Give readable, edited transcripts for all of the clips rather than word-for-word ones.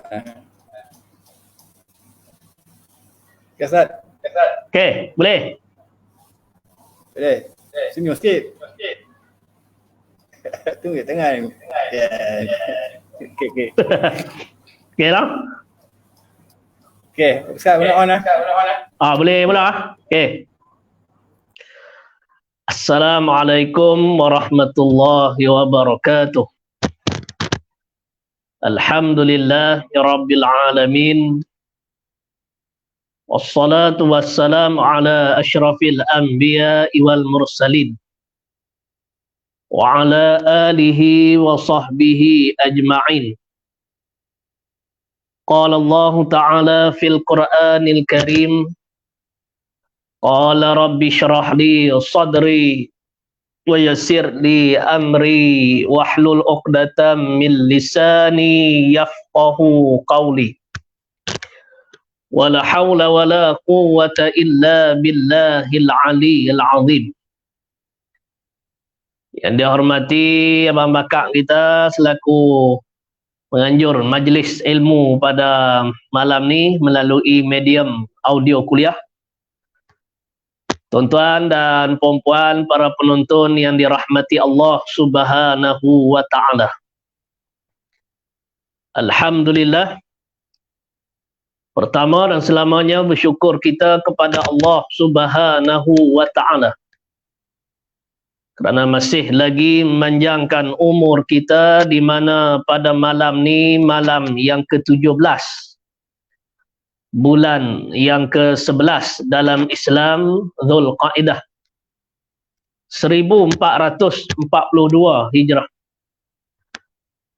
Okay, Ustaz. Okey, boleh? Boleh. Senyum sikit. Tunggu tangan. Okey. Okey lah. Okey, Ustaz boleh on lah. Boleh mula. Okey. Assalamualaikum warahmatullahi wabarakatuh. Alhamdulillahirabbil alamin. Wassalatu wassalamu ala asyrafil anbiya'i wal mursalin wa ala alihi wa sahbihi ajma'in. Qala Allah ta'ala fil Qur'anil Karim, qala rabbi syrah li sadri wa yassir li amri wahlul 'uqdatam min lisani yafqahu qawli. Wala haula wala quwwata illa billahil aliyyil azim. Yang dihormati abang bakak kita selaku penganjur majlis ilmu pada malam ni melalui medium audio kuliah. Tuan-tuan dan puan-puan para penonton yang dirahmati Allah Subhanahu wa taala. Alhamdulillah, pertama dan selamanya bersyukur kita kepada Allah Subhanahu wa taala kerana masih lagi memanjangkan umur kita, di mana pada malam ni malam yang ke-17 bulan yang ke-11 dalam Islam, Zulqaidah 1442 Hijrah.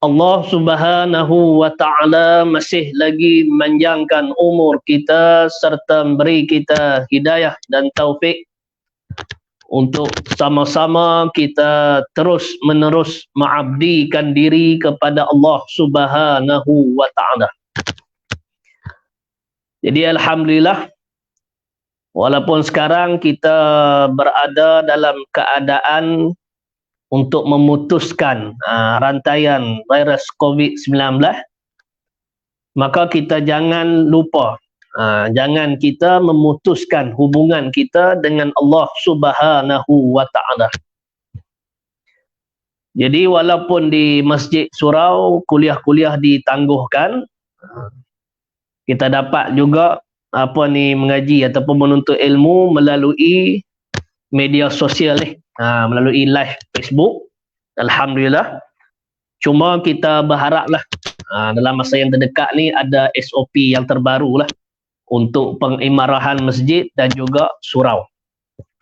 Allah Subhanahu wa taala masih lagi memanjangkan umur kita serta memberi kita hidayah dan taufik untuk sama-sama kita terus menerus mengabdikan diri kepada Allah Subhanahu wa taala. Jadi alhamdulillah, walaupun sekarang kita berada dalam keadaan untuk memutuskan rantaian virus COVID-19, maka kita jangan lupa, jangan kita memutuskan hubungan kita dengan Allah Subhanahu wa taala. Jadi walaupun di Masjid Surau kuliah-kuliah ditangguhkan, kita dapat juga mengaji ataupun menuntut ilmu melalui media sosial ni, melalui live Facebook. Alhamdulillah. Cuma kita berharaplah dalam masa yang terdekat ni ada SOP yang terbaru lah untuk pengimarahan masjid dan juga surau.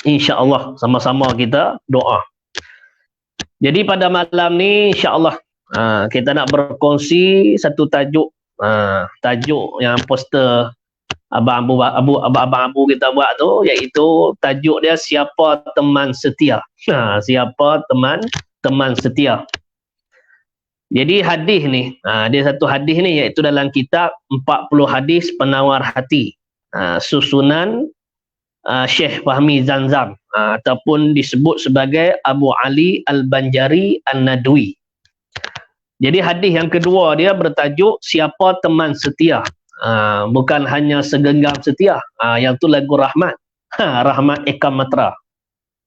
InsyaAllah sama-sama kita doa. Jadi pada malam ni insyaAllah kita nak berkongsi satu tajuk, tajuk yang poster abang-abu kita buat tu, iaitu tajuk dia siapa teman setia. Siapa teman setia. Jadi hadis ni, dia satu hadis ni iaitu dalam kitab 40 hadis penawar hati, susunan Syekh Fahmi Zanzam, ataupun disebut sebagai Abu Ali Al-Banjari An-Nadwi. Jadi hadis yang kedua dia bertajuk siapa teman setia. Bukan hanya segenggam setia. Yang tu lagu Rahmat. Rahmat Eka Matra.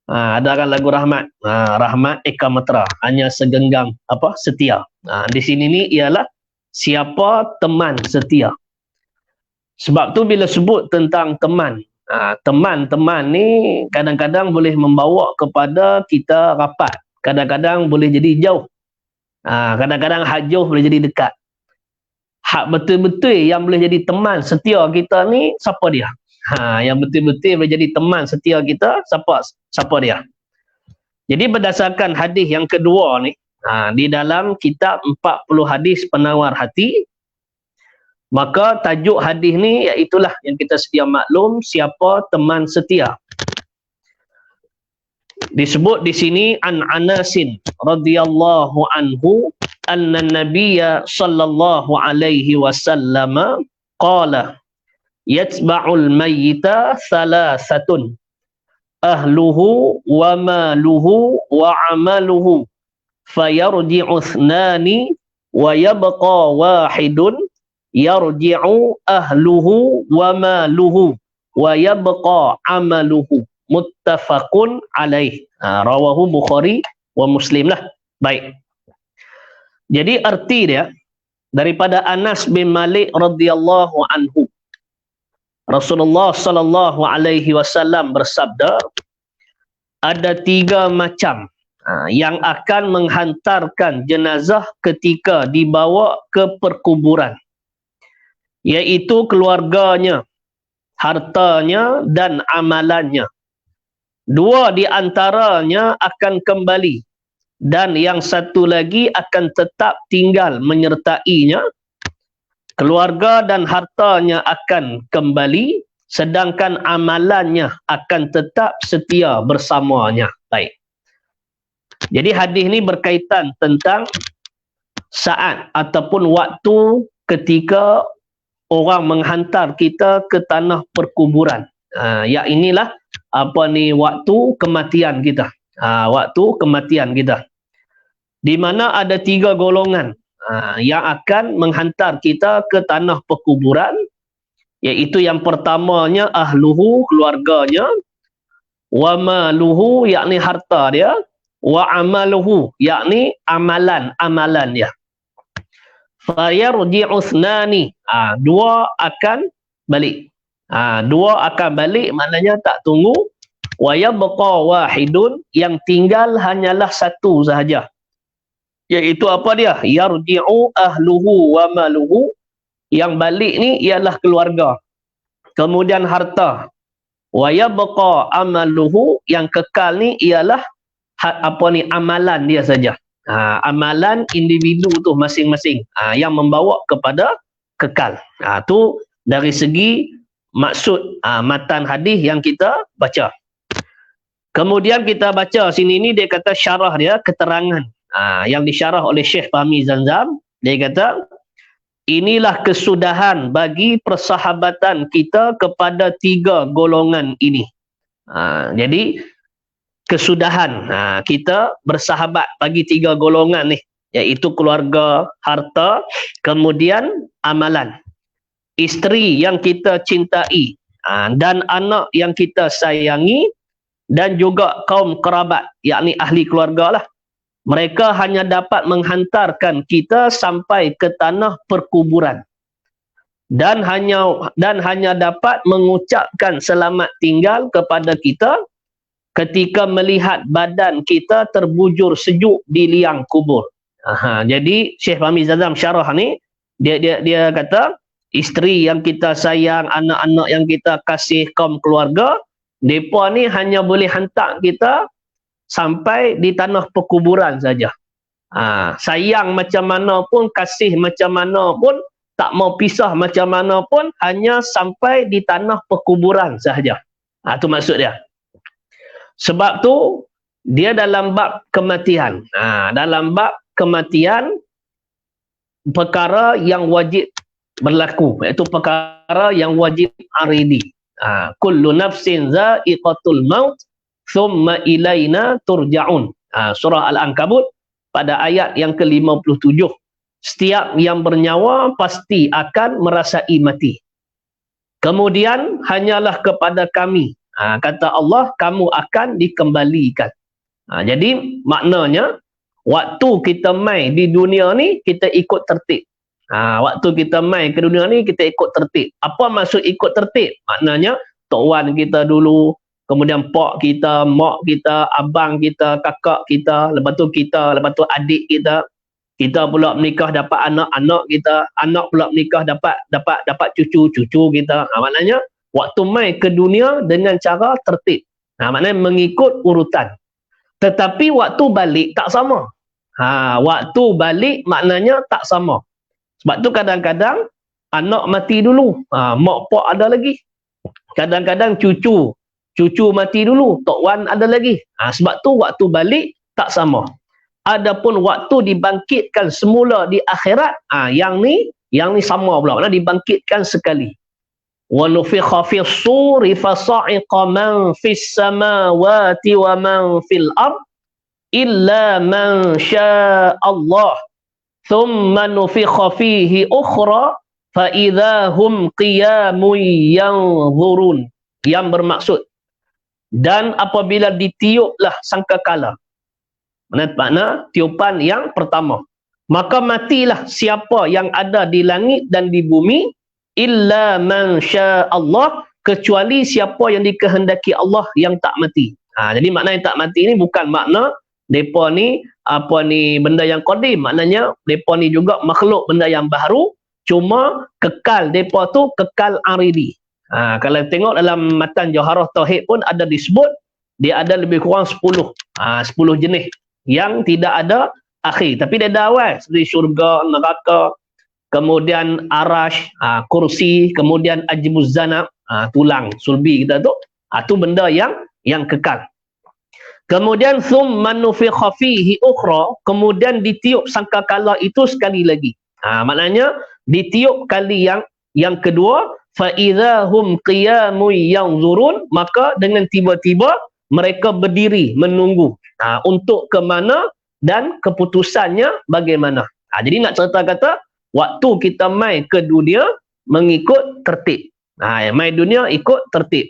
Ada kan lagu Rahmat. Rahmat Eka Matra. Hanya segenggam setia. Di sini ni ialah siapa teman setia. Sebab tu bila sebut tentang teman, teman-teman ni kadang-kadang boleh membawa kepada kita rapat. Kadang-kadang boleh jadi jauh. Kadang-kadang hak jauh boleh jadi dekat. Hak betul-betul yang boleh jadi teman setia kita ni siapa dia? Yang betul-betul boleh jadi teman setia kita siapa dia? Jadi berdasarkan hadis yang kedua ni, di dalam kitab 40 hadis penawar hati, maka tajuk hadis ni iaitulah yang kita sedia maklum, siapa teman setia. Disebut di sini an Anasin radhiyallahu anhu anna nabiyya sallallahu alaihi wasallam qala yatba'ul mayyita thalathatun ahluhu wa maluhu wa amaluhu fayarji'u ithnani wa yabqa wahidun yarji'u ahluhu wa maluhu wa yabqa amaluhu. Muttafaqun alaih. Rawahu Bukhari wa Muslim lah. Baik. Jadi arti dia daripada Anas bin Malik radhiyallahu anhu. Rasulullah sallallahu alaihi wasallam bersabda, ada 3 macam yang akan menghantarkan jenazah ketika dibawa ke perkuburan, iaitu keluarganya, hartanya dan amalannya. 2 di antaranya akan kembali dan yang satu lagi akan tetap tinggal menyertainya. Keluarga dan hartanya akan kembali, sedangkan amalannya akan tetap setia bersamanya. Baik. Jadi hadis ini berkaitan tentang saat ataupun waktu ketika orang menghantar kita ke tanah perkuburan. Ya inilah waktu kematian kita. Waktu kematian kita. Di mana ada 3 golongan yang akan menghantar kita ke tanah perkuburan, iaitu yang pertamanya ahluhu, keluarganya, wa maluhu, yakni harta dia, wa amaluhu, yakni amalan dia. Fayarji'u thnani, 2 akan balik. 2 akan balik maknanya tak tunggu. Wa yabqa wahidun, yang tinggal hanyalah 1 sahaja. Iaitu apa dia? Yarji'u ahluhu wa maluhu. Yang balik ni ialah keluarga. Kemudian harta. Wa yabqa amaluhu, yang kekal ni ialah amalan dia saja. Amalan individu tu masing-masing yang membawa kepada kekal. Tu dari segi maksud matan hadis yang kita baca. Kemudian kita baca sini ni dia kata syarah dia, keterangan yang disyarah oleh Syekh Fahmi Zamzam. Dia kata inilah kesudahan bagi persahabatan kita kepada 3 golongan ini. Jadi kesudahan kita bersahabat bagi 3 golongan ni, iaitu keluarga, harta, kemudian amalan. Isteri yang kita cintai dan anak yang kita sayangi, dan juga kaum kerabat, yakni ahli keluarga lah. Mereka hanya dapat menghantarkan kita sampai ke tanah perkuburan dan hanya dapat mengucapkan selamat tinggal kepada kita ketika melihat badan kita terbujur sejuk di liang kubur. Jadi Syekh Fahmi Zamzam syarah ni dia kata isteri yang kita sayang, anak-anak yang kita kasih, kaum keluarga, mereka ni hanya boleh hantar kita sampai di tanah perkuburan saja. Sayang macam mana pun, kasih macam mana pun, tak mau pisah macam mana pun, hanya sampai di tanah perkuburan sahaja. Itu maksud dia. Sebab tu dia dalam bab kematian. Dalam bab kematian, perkara yang wajib berlaku, iaitu perkara yang wajib aridi. Kullu nafsin za'iqatul maut thumma ilaina turja'un. Surah Al-Ankabut pada ayat yang ke-57. Setiap yang bernyawa pasti akan merasai mati. Kemudian hanyalah kepada kami, kata Allah, kamu akan dikembalikan. Jadi maknanya waktu kita mai di dunia ni kita ikut tertib. Waktu kita mai ke dunia ni kita ikut tertib. Apa maksud ikut tertib? Maknanya tok wan kita dulu, kemudian pak kita, mak kita, abang kita, kakak kita, lepas tu adik kita. Kita pula menikah dapat anak-anak kita, anak pula menikah dapat cucu-cucu kita. Maknanya waktu mai ke dunia dengan cara tertib. Maknanya mengikut urutan. Tetapi waktu balik tak sama. Waktu balik maknanya tak sama. Sebab tu kadang-kadang anak mati dulu, mak pak ada lagi. Kadang-kadang cucu mati dulu, tok wan ada lagi. Sebab tu waktu balik tak sama. Adapun waktu dibangkitkan semula di akhirat, yang ni sama pula, dibangkitkan sekali. Wa nufikha fis suri fasa'iqa man fis samawati wa man fil ard illa man syaa Allah. Thumma nufikha fihi ukhra fa idzahum qiyamun yanzurun, yang bermaksud dan apabila ditiuplah sangkakala, makna tiupan yang pertama, maka matilah siapa yang ada di langit dan di bumi, illa man Allah, kecuali siapa yang dikehendaki Allah yang tak mati. Jadi makna yang tak mati ni bukan makna depa ni benda yang qadim, maknanya depa ni juga makhluk benda yang baru, cuma kekal depa tu kekal aridi. Kalau tengok dalam matan Jawharah Tauhid pun ada disebut dia ada lebih kurang 10 jenis yang tidak ada akhir, tapi dia ada awal, seperti syurga, neraka, kemudian arash, kursi, kemudian ajmuz zanab, tulang sulbi kita tu, tu benda yang kekal. Kemudian thumma nufikha fihi ukhra, kemudian ditiup sangkakala itu sekali lagi. Maknanya ditiup kali yang kedua, fa idzahum qiyamun yanzurun, maka dengan tiba-tiba mereka berdiri menunggu untuk ke mana dan keputusannya bagaimana. Jadi nak cerita kata waktu kita mai ke dunia mengikut tertib. Mai dunia ikut tertib.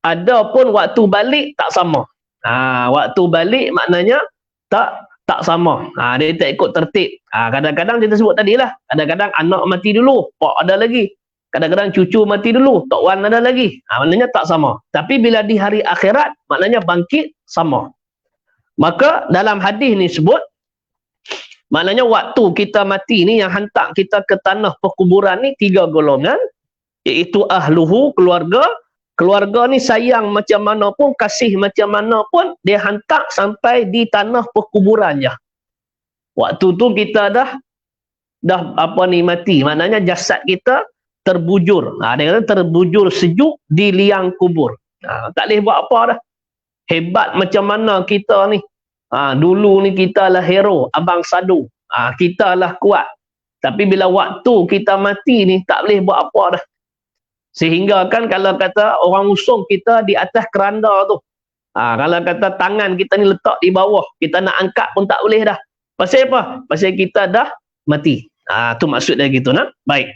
Adapun waktu balik tak sama. Waktu balik maknanya tak sama. Dia tak ikut tertib. Kadang-kadang kita sebut tadilah, kadang-kadang anak mati dulu, pak ada lagi. Kadang-kadang cucu mati dulu, tok wan ada lagi. Maknanya tak sama. Tapi bila di hari akhirat, maknanya bangkit sama. Maka dalam hadis ni sebut, maknanya waktu kita mati ni yang hantar kita ke tanah perkuburan ni 3 golongan, iaitu ahluhu, keluarga. Keluarga ni sayang macam mana pun, kasih macam mana pun, dia hantar sampai di tanah perkuburannya. Waktu tu kita dah mati. Maknanya jasad kita terbujur. Dia kata terbujur sejuk di liang kubur. Tak boleh buat apa dah. Hebat macam mana kita ni. Dulu ni kita lah hero, abang sadu. Kita lah kuat. Tapi bila waktu kita mati ni, tak boleh buat apa dah. Sehingga kan kalau kata orang usung kita di atas keranda tu. Kalau kata tangan kita ni letak di bawah, kita nak angkat pun tak boleh dah. Pasal apa? Pasal kita dah mati. Tu maksud dia gitu nak. Baik.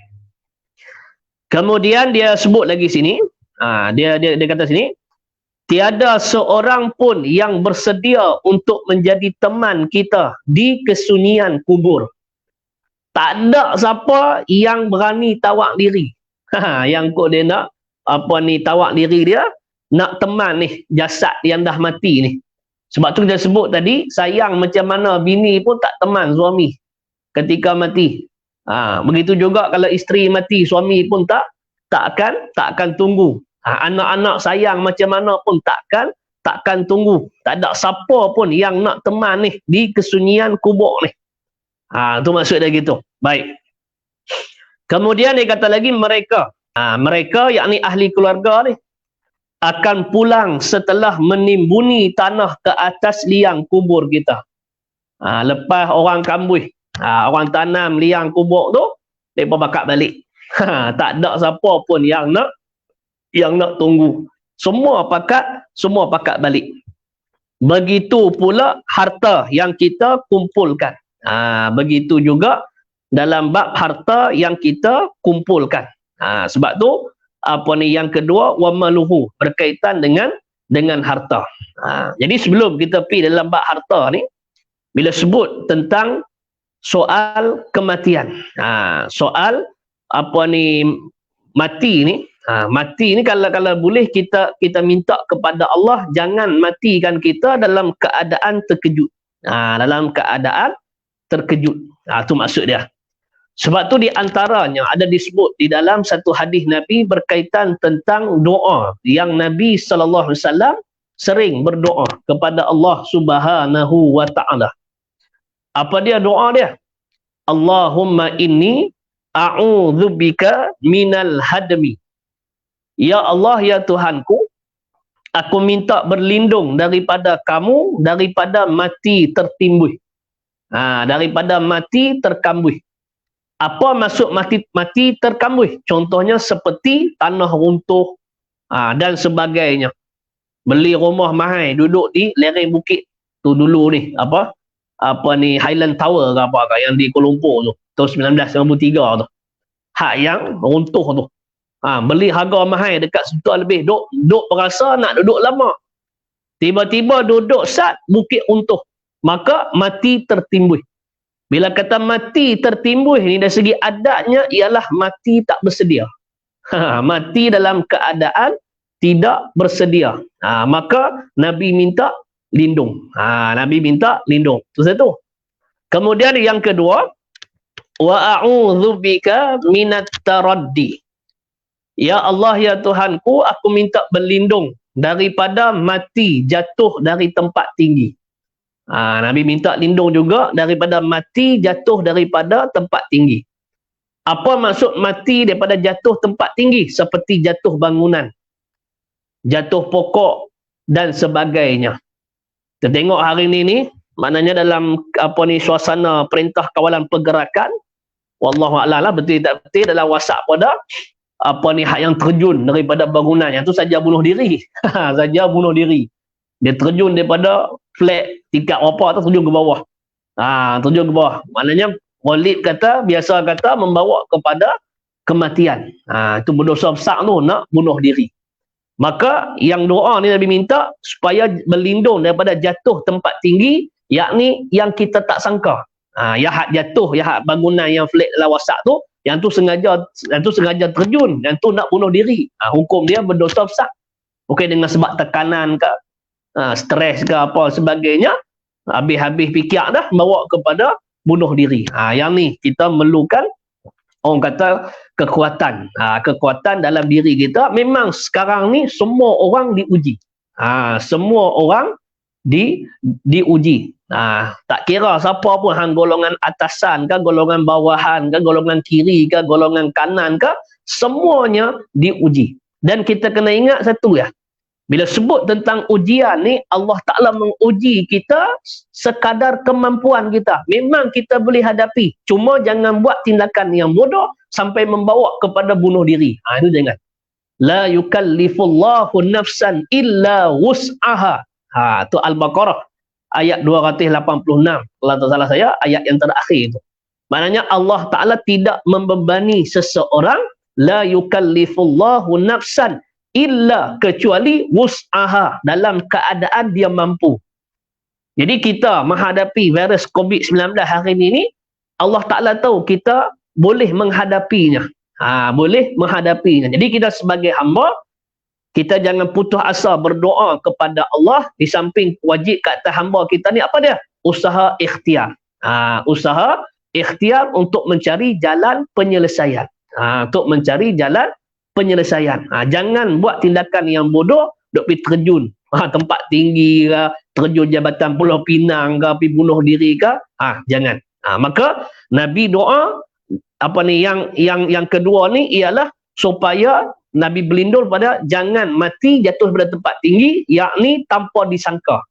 Kemudian dia sebut lagi sini, dia kata sini, tiada seorang pun yang bersedia untuk menjadi teman kita di kesunyian kubur. Tak ada siapa yang berani tawak diri. Yang kok dia nak tawak diri dia, nak teman ni jasad yang dah mati ni. Sebab tu kita sebut tadi, sayang macam mana bini pun tak teman suami ketika mati. Begitu juga kalau isteri mati, suami pun tak akan tunggu. Anak-anak sayang macam mana pun takkan tunggu. Tak ada siapa pun yang nak teman ni di kesunyian kubur ni. Tu maksud dia gitu. Baik. Kemudian dia kata lagi mereka yakni ahli keluarga ni akan pulang setelah menimbuni tanah ke atas liang kubur kita. Lepas orang kambuh, orang tanam liang kubur tu, mereka bakal balik. Tak ada siapa pun yang nak tunggu. Semua pakat balik. Begitu pula harta yang kita kumpulkan. Begitu juga dalam bab harta yang kita kumpulkan. Sebab tu yang kedua, wamaluhu, berkaitan dengan harta. Jadi sebelum kita pergi dalam bab harta ni, bila sebut tentang soal kematian, soal mati ni kalau boleh kita minta kepada Allah jangan matikan kita dalam keadaan terkejut. Dalam keadaan terkejut. Tu maksud dia. Sebab tu di antaranya ada disebut di dalam satu hadis Nabi berkaitan tentang doa yang Nabi SAW sering berdoa kepada Allah Subhanahu wa ta'ala. Apa dia doa dia? Allahumma inni a'udzubika minal hadmi. Ya Allah, ya Tuhanku, aku minta berlindung daripada kamu, daripada mati tertimbun. Daripada mati terkambuh. Apa maksud mati terkambuh? Contohnya seperti tanah runtuh dan sebagainya. Beli rumah mahal, duduk di lereng bukit tu dulu ni, Highland Tower ke apa yang di Kuala Lumpur tu, tahun 1993 tu. hak yang runtuh tu. Beli harga mahal dekat sejuta lebih, duk berasa nak duduk lama. Tiba-tiba duduk sat, bukit runtuh. Maka mati tertimbun. Bila kata mati tertimbun ni dari segi adatnya ialah mati tak bersedia. Mati dalam keadaan tidak bersedia. Maka Nabi minta lindung. Nabi minta lindung. Itu satu. Kemudian yang kedua, wa a'udzubika minat taraddi. Ya Allah, ya Tuhanku, aku minta berlindung daripada mati jatuh dari tempat tinggi. Nabi minta lindung juga daripada mati jatuh daripada tempat tinggi. Apa maksud mati daripada jatuh tempat tinggi? Seperti jatuh bangunan, jatuh pokok dan sebagainya. Kita tengok hari ni maknanya dalam suasana perintah kawalan pergerakan, wallahu a'lam lah betul tak betul, dalam WhatsApp pada hak yang terjun daripada bangunan, yang tu saja bunuh diri. Saja bunuh diri. Dia terjun daripada flat tingkat berapa tu, terjun ke bawah. Terjun ke bawah. Maknanya Walid kata, biasa kata membawa kepada kematian. Itu berdosa besar tu, nak bunuh diri. Maka yang doa ni Nabi minta supaya berlindung daripada jatuh tempat tinggi, yakni yang kita tak sangka. Yang hak jatuh, yang hak bangunan yang flat dalam WhatsApp tu, yang tu sengaja terjun, yang tu nak bunuh diri. Hukum dia berdosa besar. Bukan dengan sebab tekanan ke, stres ke apa sebagainya, habis-habis fikir dah bawa kepada bunuh diri. Yang ni kita memerlukan, orang kata, kekuatan. Kekuatan dalam diri kita. Memang sekarang ni semua orang diuji. Semua orang diuji. Tak kira siapa pun, golongan atasan ke, golongan bawahan ke, golongan kiri ke, golongan kanan ke, semuanya diuji. Dan kita kena ingat satu ya, bila sebut tentang ujian ni, Allah Ta'ala menguji kita sekadar kemampuan kita. Memang kita boleh hadapi, cuma jangan buat tindakan yang bodoh sampai membawa kepada bunuh diri. Itu jangan. La yukallifullahu nafsan illa wus'aha. Itu Al-Baqarah ayat 286. Kalau tak salah saya, ayat yang terakhir itu. Maknanya Allah Ta'ala tidak membebani seseorang, la yukallifullahu nafsan illa, kecuali wus'aha, dalam keadaan dia mampu. Jadi kita menghadapi virus COVID-19 hari ini, Allah Ta'ala tahu kita boleh menghadapinya. Boleh menghadapinya. Jadi kita sebagai hamba, kita jangan putus asa berdoa kepada Allah. Di samping wajib kat atas hamba kita ni, apa dia? Usaha ikhtiar. Usaha ikhtiar untuk mencari jalan penyelesaian. Untuk mencari jalan penyelesaian. Jangan buat tindakan yang bodoh, duk pergi terjun tempat tinggi ke, terjun Jabatan Pulau Pinang ke, pergi bunuh diri ke. Jangan. Maka Nabi doa yang kedua ni ialah supaya Nabi berlindung pada jangan mati jatuh pada tempat tinggi, yakni tanpa disangka.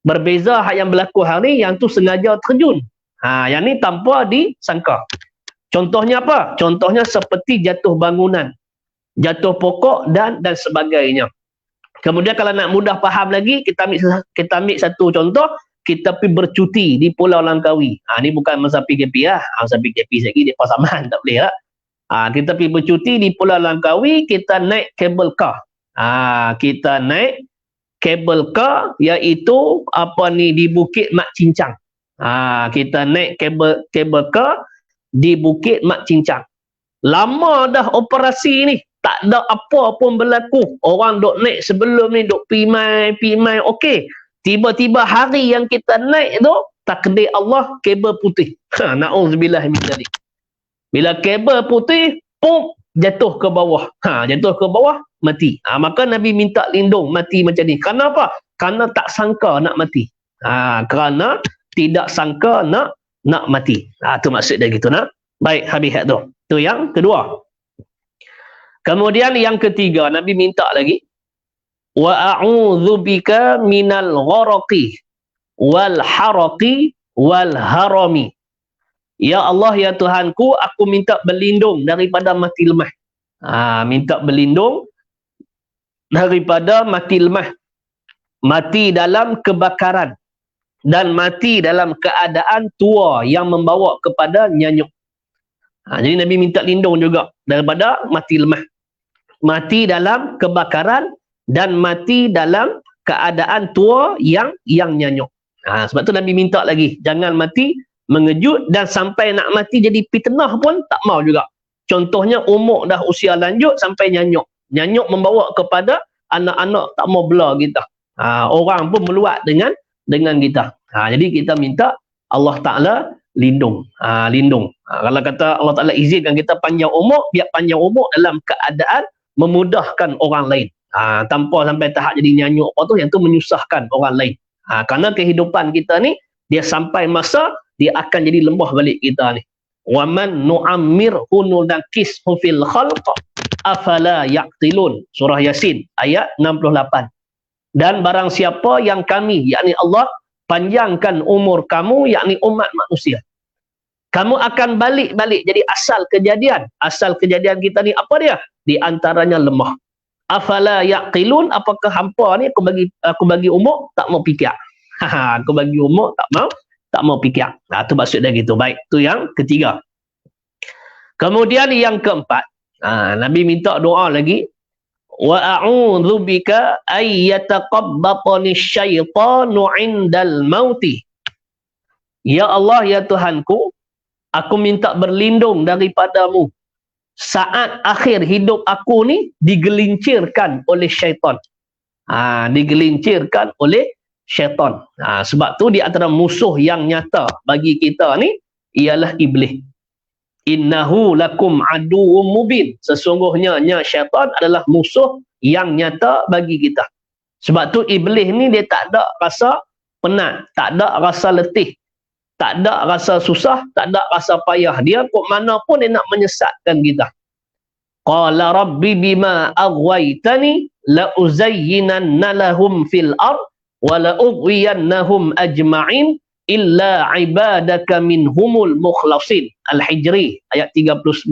Berbeza hak yang berlaku hari, yang tu sengaja terjun. Yang ni tanpa disangka. Contohnya apa? Contohnya seperti jatuh bangunan, jatuh pokok dan sebagainya. Kemudian kalau nak mudah faham lagi, kita ambil satu contoh, kita pergi bercuti di Pulau Langkawi. Ni bukan masa PKP lah. Masa PKP lagi dia pasaman, tak boleh lah. Kita pergi bercuti di Pulau Langkawi, kita naik cable car. Kita naik cable car, iaitu di Bukit Mak Cincang. Kita naik cable car di Bukit Mak Cincang. Lama dah operasi ni, tak ada apa pun berlaku. Orang duk naik sebelum ni, duk pimai, okey. Tiba-tiba hari yang kita naik tu, takdir Allah, kabel putih. Na'udzubillah min dzalik. Bila kabel putih, pum, jatuh ke bawah. Jatuh ke bawah, mati. Maka Nabi minta lindung mati macam ni. Kenapa? Kerana tak sangka nak mati. Kerana tidak sangka nak mati. Itu maksud dia gitu nak. Baik, habis tu. Itu yang kedua. Kemudian yang ketiga, Nabi minta lagi, wa a'udzubika minal gharaqi wal haraqi wal harami. Ya Allah, ya Tuhanku, aku minta berlindung daripada mati lemah. Minta berlindung daripada mati lemah. Mati dalam kebakaran dan mati dalam keadaan tua yang membawa kepada nyanyuk. Jadi Nabi minta lindung juga daripada mati lemah. Mati dalam kebakaran dan mati dalam keadaan tua yang nyanyuk. Sebab tu Nabi minta lagi, jangan mati mengejut, dan sampai nak mati jadi fitnah pun tak mau juga. Contohnya umur dah usia lanjut sampai nyanyuk. Nyanyuk membawa kepada anak-anak tak mau bela kita. Orang pun meluat dengan kita. Jadi kita minta Allah Ta'ala lindung. Kalau kata Allah Ta'ala izinkan kita panjang umur, biar panjang umur dalam keadaan memudahkan orang lain. Tanpa sampai tahap jadi nyanyuk apa tu, yang tu menyusahkan orang lain. Kerana kehidupan kita ni, dia sampai masa dia akan jadi lemah balik kita ni. Wa man nu'ammirhu nunakishu fil khalq afala yaqtilun. Surah Yasin ayat 68. Dan barang siapa yang kami, yakni Allah, panjangkan umur kamu, yakni umat manusia, kamu akan balik-balik jadi asal kejadian. Asal kejadian kita ni apa dia? Di antaranya lemah. Afala yaqilun, apakah hampa ni aku bagi umur tak mau fikir. Aku bagi umur tak mau fikir. Tu maksud dia gitu. Baik, tu yang ketiga. Kemudian yang keempat, Nabi minta doa lagi. Wa a'udzu bika ay yataqabbatani syaitanu 'indal mauti. Ya Allah, ya Tuhanku, aku minta berlindung daripadamu saat akhir hidup aku ni digelincirkan oleh syaitan. Digelincirkan oleh syaitan. Sebab tu di antara musuh yang nyata bagi kita ni ialah iblis. Innahu lakum aduwwum mubin. Sesungguhnya syaitan adalah musuh yang nyata bagi kita. Sebab tu iblis ni dia tak ada rasa penat, tak ada rasa letih, tak ada rasa susah, tak ada rasa payah. Dia kok mana pun dia nak menyesatkan kita. Qala rabbi bima aghwaytani la uzayyinanna lahum fil ard wa la ughwiyannahum ajma'in illa ibadaka minhumul mukhlasin. Al-Hijri ayat 39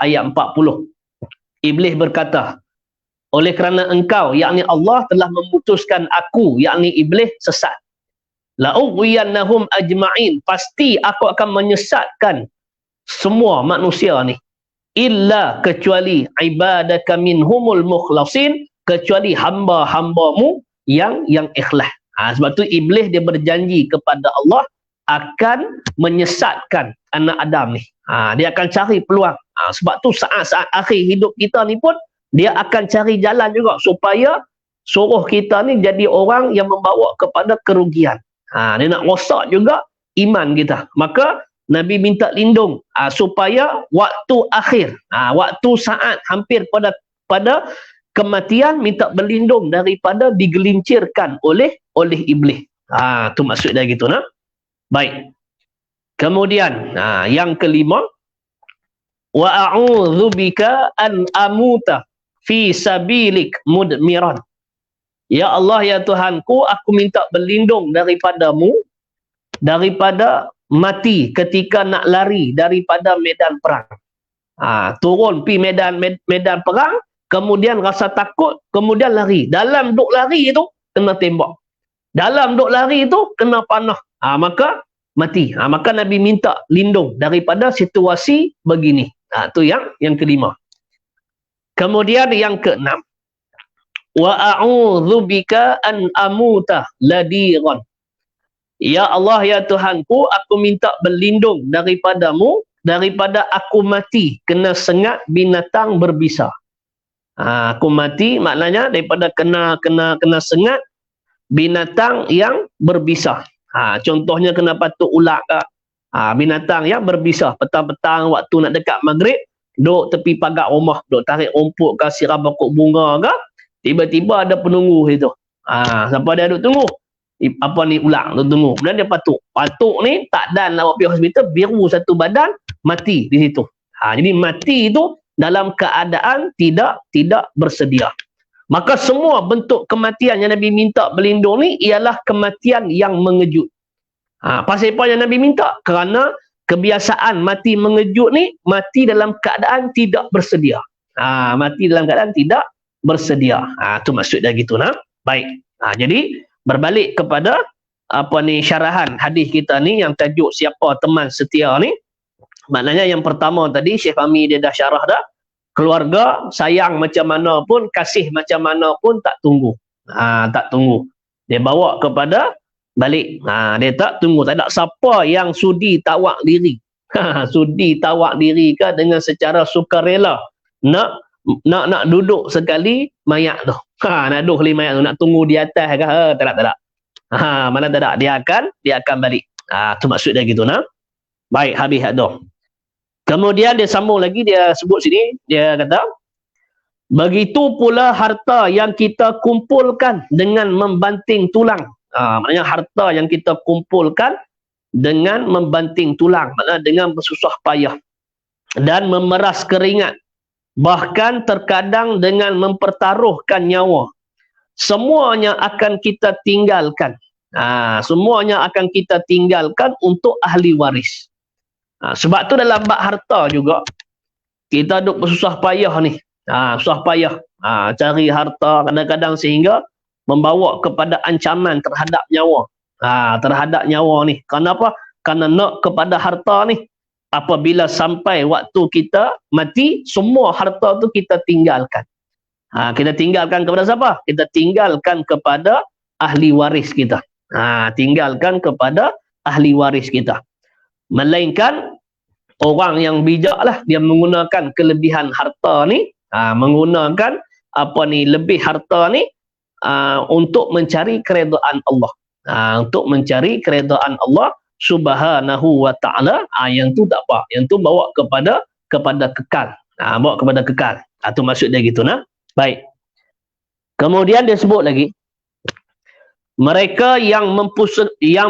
ayat 40. Iblis berkata, oleh kerana engkau, yakni Allah, telah memutuskan aku, yakni iblis, sesat. La ughwiyannahum ajma'in, pasti aku akan menyesatkan semua manusia ni, illa, kecuali ibadaka minhumul mukhlasin, kecuali hamba-hambamu yang ikhlas. Sebab tu iblis dia berjanji kepada Allah akan menyesatkan anak Adam ni. Dia akan cari peluang. Sebab tu saat-saat akhir hidup kita ni pun dia akan cari jalan juga supaya suruh kita ni jadi orang yang membawa kepada kerugian. Dia nak rosak juga iman kita. Maka Nabi minta lindung supaya waktu akhir, waktu saat hampir pada kematian, minta berlindung daripada digelincirkan oleh iblis. Tu maksud dia gitu, nah. Baik. Kemudian yang kelima, wa a'udzu bika an amuta fi sabilik mudmiran. Ya Allah, ya Tuhanku, aku minta berlindung daripadamu daripada mati ketika nak lari daripada medan perang. Turun pi medan perang, kemudian rasa takut, kemudian lari. Dalam duk lari itu kena tembak. Dalam duk lari itu kena panah. Maka mati. Maka Nabi minta lindung daripada situasi begini. Tu yang kelima. Kemudian yang keenam, wa a'udzu bika an amuta ladiran. Ya Allah, ya Tuhanku, aku minta berlindung daripadamu daripada aku mati kena sengat binatang berbisa. Aku mati maknanya daripada kena sengat binatang yang berbisa. Contohnya kena patuk ular ke. Binatang yang berbisa. Petang-petang waktu nak dekat maghrib, duduk tepi pagar rumah, duduk tarik rumput ke, siram pokok bunga ke, tiba-tiba ada penunggu situ. Siapa dia duduk tunggu? Apa ni, ular duduk tunggu. Kemudian dia patuk. Patuk ni tak dan awak pergi hospital, biru satu badan, mati di situ. Jadi mati itu dalam keadaan tidak bersedia. Maka semua bentuk kematian yang Nabi minta berlindung ni ialah kematian yang mengejut. Pasal apa yang Nabi minta? Kerana kebiasaan mati mengejut ni, mati dalam keadaan tidak bersedia. Mati dalam keadaan tidak bersedia. Tu maksud dia gitu, nah. Baik. Jadi berbalik kepada syarahan hadis kita ni yang tajuk siapa teman setia ni. Maknanya yang pertama tadi Syekh Fahmi dia dah syarah dah. Keluarga sayang macam mana pun, kasih macam mana pun tak tunggu. Tak tunggu. Dia bawa kepada balik. Dia tak tunggu. Tak ada siapa yang sudi tawak diri. Sudi tawak diri ke dengan secara sukarela. Nak duduk sekali mayat tu. Nak duduk sekali mayat tu. Nak tunggu di atas ke? Tak ada. Mana tak ada. Dia akan balik. Tu maksud dia gitu. Baik, habis tu. Kemudian dia sambung lagi, dia sebut sini, dia kata, begitu pula harta yang kita kumpulkan dengan membanting tulang. Maknanya harta yang kita kumpulkan dengan membanting tulang, maknanya dengan bersusah payah dan memeras keringat, bahkan terkadang dengan mempertaruhkan nyawa. Semuanya akan kita tinggalkan. Semuanya akan kita tinggalkan untuk ahli waris. Sebab tu dalam bab harta juga kita duk bersusah payah ni. Susah payah cari harta kadang-kadang sehingga membawa kepada ancaman terhadap nyawa. Terhadap nyawa ni. Kenapa? Kerana nak kepada harta ni. Apabila sampai waktu kita mati, semua harta tu kita tinggalkan. Kita tinggalkan kepada siapa? Kita tinggalkan kepada ahli waris kita. Tinggalkan kepada ahli waris kita. Melainkan orang yang bijak lah, dia menggunakan kelebihan harta ni, menggunakan lebih harta ni untuk mencari keredaan Allah. Untuk mencari keredaan Allah Subhanahu wa ta'ala. Yang tu tak apa, yang tu bawa kepada kekal. Bawa kepada kekal. Itu maksud dia gitu. Baik. Kemudian dia sebut lagi, mereka yang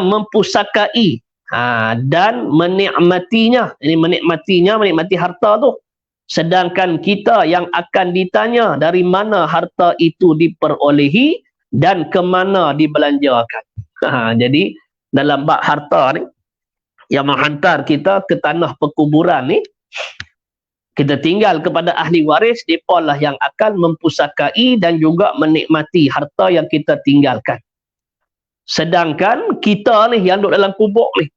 mempusakai dan menikmatinya, ini menikmati harta tu, sedangkan kita yang akan ditanya dari mana harta itu diperolehi dan ke mana dibelanjakan. Jadi dalam bab harta ni yang menghantar kita ke tanah perkuburan ni, kita tinggal kepada ahli waris, mereka lah yang akan mempusakai dan juga menikmati harta yang kita tinggalkan. Sedangkan kita ni yang duduk dalam kubur ni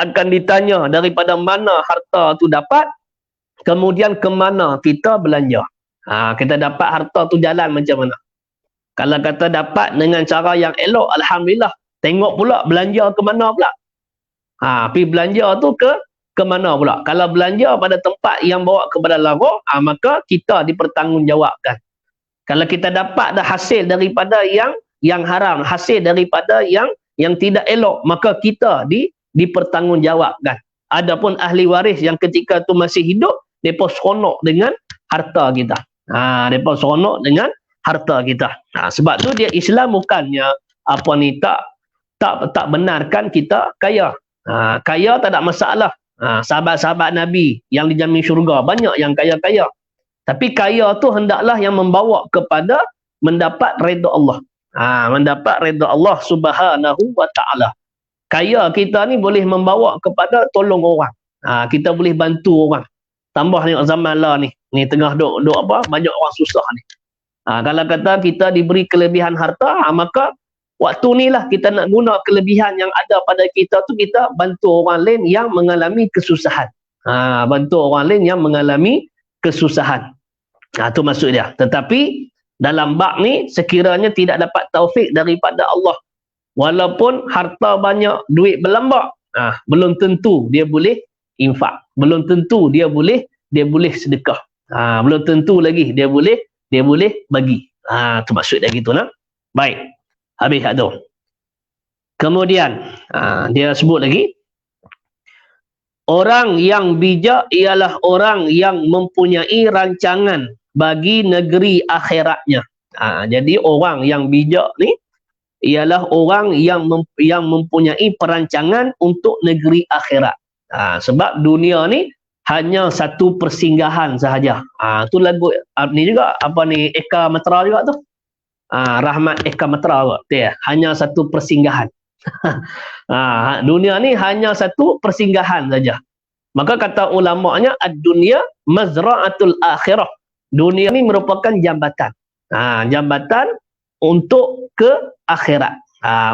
akan ditanya daripada mana harta tu dapat, kemudian ke mana kita belanja. Kita dapat harta tu jalan macam mana. Kalau kata dapat dengan cara yang elok, alhamdulillah. Tengok pula belanja ke mana pula. Pergi belanja tu ke mana pula. Kalau belanja pada tempat yang bawa kepada lara, maka kita dipertanggungjawabkan. Kalau kita dapat dah hasil daripada yang haram, hasil daripada yang tidak elok, maka kita dipertanggungjawabkan. Adapun ahli waris yang ketika tu masih hidup, mereka seronok dengan harta kita. Mereka seronok dengan harta kita. Sebab tu dia Islam bukannya tak benarkan kita kaya. Kaya tak ada masalah. Sahabat-sahabat Nabi yang dijamin syurga banyak yang kaya-kaya. Tapi kaya tu hendaklah yang membawa kepada mendapat redha Allah. Mendapat redha Allah Subhanahu wa ta'ala. Kaya kita ni boleh membawa kepada tolong orang. Kita boleh bantu orang. Tambah ni zaman lah ni. Ni tengah duk banyak orang susah ni. Kalau kata kita diberi kelebihan harta, maka waktu ni lah kita nak guna kelebihan yang ada pada kita tu, kita bantu orang lain yang mengalami kesusahan. Bantu orang lain yang mengalami kesusahan. Itu maksud dia. Tetapi dalam bab ni sekiranya tidak dapat taufik daripada Allah, walaupun harta banyak, duit berlambak, belum tentu dia boleh infak, belum tentu dia boleh sedekah, belum tentu lagi dia boleh bagi. Itu maksud dia gitu. Baik, habis tu. Kemudian dia sebut lagi, orang yang bijak ialah orang yang mempunyai rancangan bagi negeri akhiratnya. Jadi orang yang bijak ni ialah orang yang mempunyai perancangan untuk negeri akhirat. Sebab dunia ni hanya satu persinggahan sahaja. Tu lagu ni juga, Eka Matra juga tu. Rahmat Eka Matra juga. Hanya satu persinggahan. Dunia ni hanya satu persinggahan saja. Maka kata ulama'nya, ad-dunya mazra'atul akhirah. Dunia ni merupakan jambatan. Jambatan untuk ke akhirat.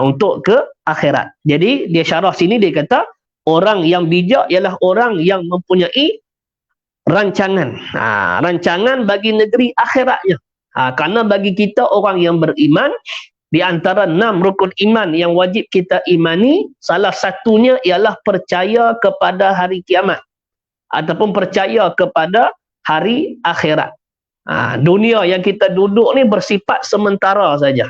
Untuk ke akhirat. Jadi dia syarah sini, dia kata Orang yang bijak ialah orang yang mempunyai rancangan. Rancangan bagi negeri akhiratnya. Kerana bagi kita orang yang beriman, di antara 6 rukun iman yang wajib kita imani, salah satunya ialah percaya kepada hari kiamat. Ataupun percaya kepada hari akhirat. Dunia yang kita duduk ni bersifat sementara saja.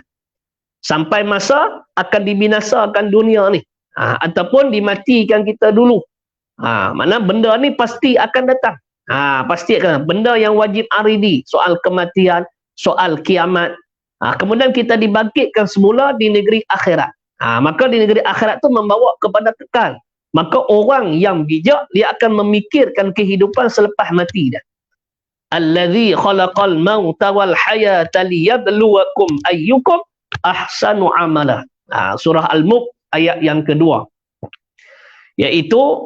Sampai masa akan dibinasakan dunia ni. Ataupun dimatikan kita dulu. Mana benda ni pasti akan datang. Pasti akan. Benda yang wajib aridi. Soal kematian, soal kiamat. Kemudian kita dibangkitkan semula di negeri akhirat. Maka di negeri akhirat tu membawa kepada kekal. Maka orang yang bijak, dia akan memikirkan kehidupan selepas mati dah. Allazi khalaqal mauta wal hayata liyabluwakum ayyukum ahsanu amala. Surah Al-Mulk ayat yang kedua. Iaitu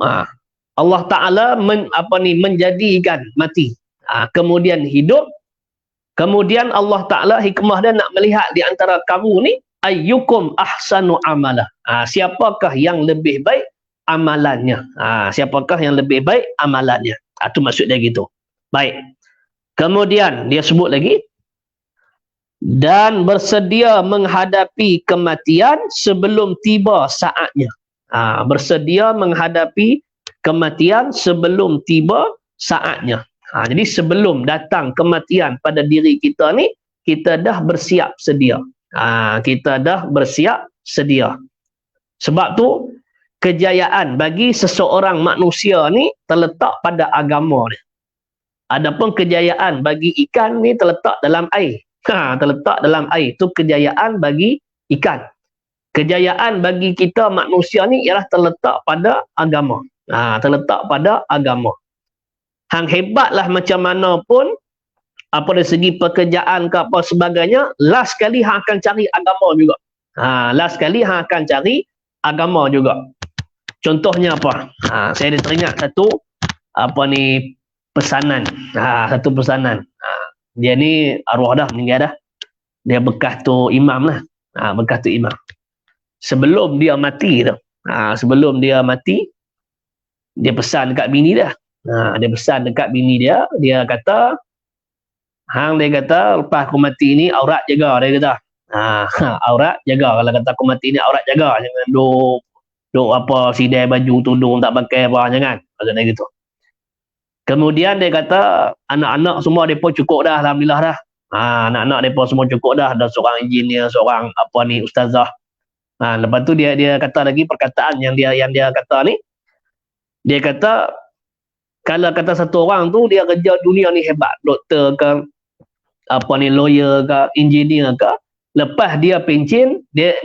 Allah Ta'ala menjadikan mati. Kemudian hidup. Kemudian Allah Ta'ala hikmah dia nak melihat di antara kamu ni, ayyukum ahsanu amala. Siapakah yang lebih baik amalannya. Siapakah yang lebih baik amalannya. Itu maksud dia gitu. Baik. Kemudian dia sebut lagi, dan bersedia menghadapi kematian sebelum tiba saatnya. Bersedia menghadapi kematian sebelum tiba saatnya. Jadi sebelum datang kematian pada diri kita ni, kita dah bersiap sedia. Kita dah bersiap sedia. Sebab tu kejayaan bagi seseorang manusia ni terletak pada agama dia. Adapun kejayaan bagi ikan ni terletak dalam air. Terletak dalam air. Itu kejayaan bagi ikan. Kejayaan bagi kita manusia ni ialah terletak pada agama. Terletak pada agama. Hang hebatlah macam mana pun, apa dari segi pekerjaan ke apa sebagainya, last sekali hang akan cari agama juga. Last sekali hang akan cari agama juga. Contohnya apa? Saya ada teringat satu pesanan. Satu pesanan. Dia ni arwah dah, meninggal dah. Dia bekas tu imam lah. Bekas tu imam. Sebelum dia mati tu. Sebelum dia mati, dia pesan dekat bini dia. Dia pesan dekat bini dia. Dia kata, dia kata, lepas aku mati ni, aurat jaga. Dia kata, aurat jaga. Kalau kata aku mati ni, aurat jaga. Jangan duk apa, sidai baju, tudung, tak pakai apa, jangan. Maksudnya gitu. Kemudian dia kata, anak-anak semua mereka cukup dah, alhamdulillah dah. Anak-anak mereka semua cukup dah. Ada seorang engineer, seorang ustazah. Lepas tu dia kata lagi perkataan yang dia kata ni. Dia kata, kalau kata satu orang tu dia kerja dunia ni hebat, doktor ke, lawyer ke, engineer ke, lepas dia pencen, dia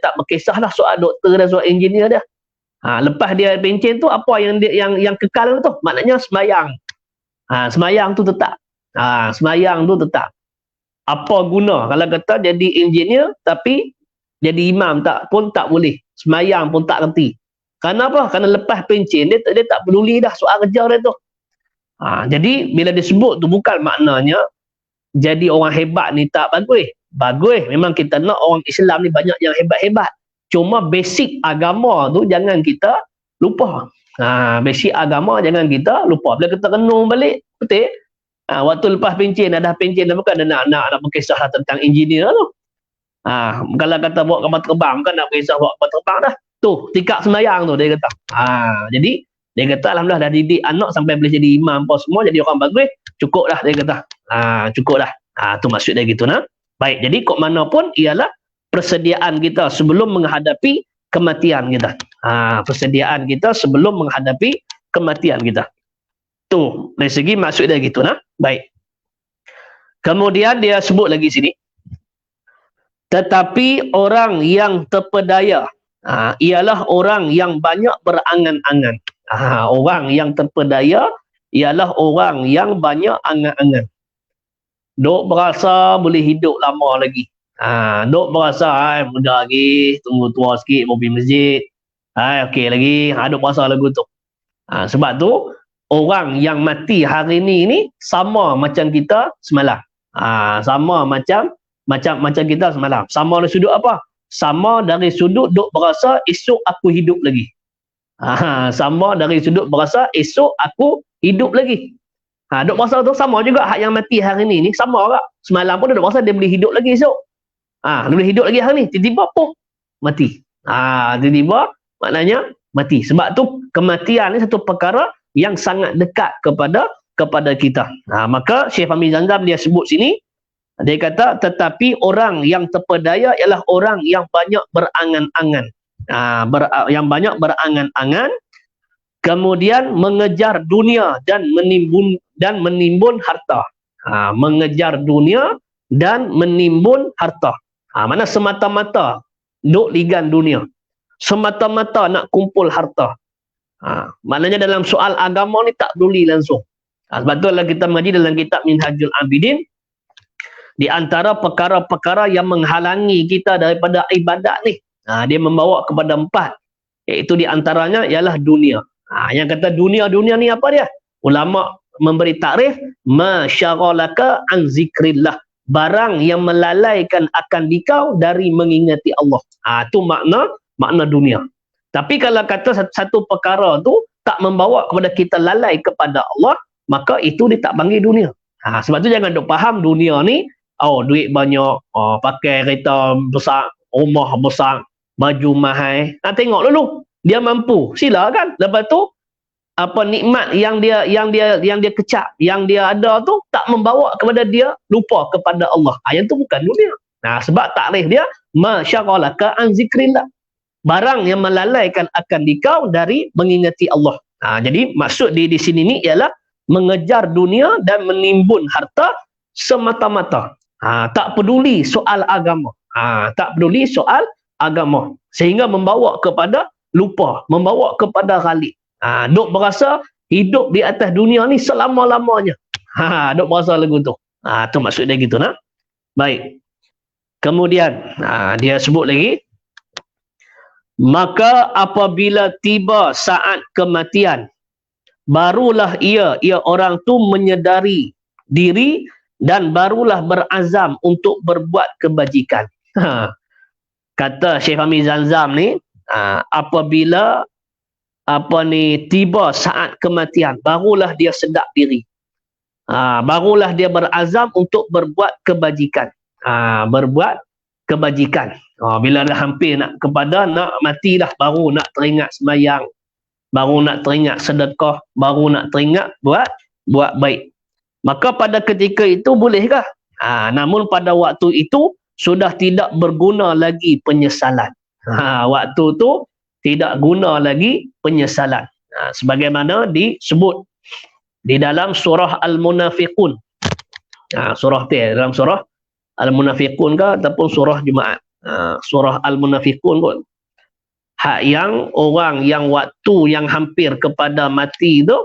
tak berkisah lah soal doktor dan soal engineer dia. Lepas dia pencen tu, apa yang kekal tu? Maknanya semayang. Semayang tu tetap. Semayang tu tetap. Apa guna kalau kata jadi engineer tapi jadi imam pun tak boleh. Semayang pun tak reti. Kenapa? Kerana lepas pencen dia tak peduli dah soal kerja dia tu. Jadi bila disebut tu bukan maknanya jadi orang hebat ni tak bagus. Bagus. Memang kita nak orang Islam ni banyak yang hebat-hebat. Cuma basic agama tu jangan kita lupa. Basic agama jangan kita lupa. Bila kita renung balik, betul? Waktu lepas pencen, dah pencen dah bukan nak berkisah tentang engineer tu. Kalau kata bawa kapal terbang, bukan nak berkisah bawa kapal terbang dah. Tu, tikak sembahyang tu dia kata. Jadi dia kata alhamdulillah dah didik anak sampai boleh jadi imam apa semua, jadi orang bagus, cukup dah dia kata. Cukup dah. Tu maksud dia gitu nah. Baik, jadi kok mana pun ialah persediaan kita sebelum menghadapi kematian kita. Persediaan kita sebelum menghadapi kematian kita. Tu, dari segi maksud dia gitu nah. Baik. Kemudian dia sebut lagi sini. Tetapi orang yang terpedaya ialah orang yang banyak berangan-angan. Orang yang terpedaya ialah orang yang banyak angan-angan. Duk berasa boleh hidup lama lagi. Duk berasa muda lagi, tunggu tua sikit mau pergi masjid. Okey lagi, duk berasa lagu tu. Sebab tu orang yang mati hari ni sama macam kita semalam. Sama macam kita semalam. Sama dari sudut apa? Sama dari sudut duk berasa esok aku hidup lagi. Sama dari sudut berasa esok aku hidup lagi. Duk berasa tu sama juga hak yang mati hari ni sama juga. Semalam pun dia duk berasa dia boleh hidup lagi esok. Dia boleh hidup lagi hari ni, tiba-tiba pun mati. Tiba-tiba maknanya mati. Sebab tu kematian ni satu perkara yang sangat dekat kepada kita. Maka Syekh Fahmi Zanzam dia sebut sini, dia kata tetapi orang yang terpedaya ialah orang yang banyak berangan-angan. Yang banyak berangan-angan, kemudian mengejar dunia dan menimbun harta. Mengejar dunia dan menimbun harta. Mana semata-mata duk ligan dunia, semata-mata nak kumpul harta. Maknanya dalam soal agama ni tak peduli langsung. Sebab tu kita mengaji dalam kitab Minhajul Abidin, di antara perkara-perkara yang menghalangi kita daripada ibadat ni, dia membawa kepada 4, iaitu di antaranya ialah dunia. Yang kata dunia ni apa dia? Ulama memberi takrif, masyaghalaka an zikrillah, barang yang melalaikan akan dikau dari mengingati Allah. Itu makna dunia. Tapi kalau kata satu perkara tu tak membawa kepada kita lalai kepada Allah, maka itu dia tak panggil dunia. Sebab tu jangan duk faham dunia ni, duit banyak, pakai kereta besar, rumah besar, baju mahal. Tengok dulu dia mampu, silakan. Lepas tu apa nikmat yang dia kecap, yang dia ada tu tak membawa kepada dia lupa kepada Allah. Yang tu bukan dunia. Sebab takrif dia masyaghalaka an zikrillah, barang yang melalaikan akan dikau dari mengingati Allah. Jadi maksud di sini ni ialah mengejar dunia dan menimbun harta semata-mata. Tak peduli soal agama. Tak peduli soal agama, sehingga membawa kepada lupa, membawa kepada ghalib. Duk berasa hidup di atas dunia ni selama-lamanya. Duk berasa lagu tu. Tu maksud dia gitu nak. Baik. Kemudian dia sebut lagi, maka apabila tiba saat kematian, barulah ia orang tu menyedari diri dan barulah berazam untuk berbuat kebajikan. Kata Syekh Fahmi Zanzam ni, apabila tiba saat kematian, barulah dia sedar diri. Barulah dia berazam untuk berbuat kebajikan. Berbuat kebajikan. Bila dah hampir nak mati dah, baru nak teringat sembahyang, baru nak teringat sedekah, baru nak teringat buat baik. Maka pada ketika itu bolehkah? Namun pada waktu itu sudah tidak berguna lagi penyesalan. Waktu tu tidak guna lagi penyesalan. Sebagaimana disebut di dalam surah Al-Munafiqun. Dalam surah Al-Munafiqun ke ataupun surah Jumaat. Surah Al-Munafiqun kot. Hak yang orang yang waktu yang hampir kepada mati tu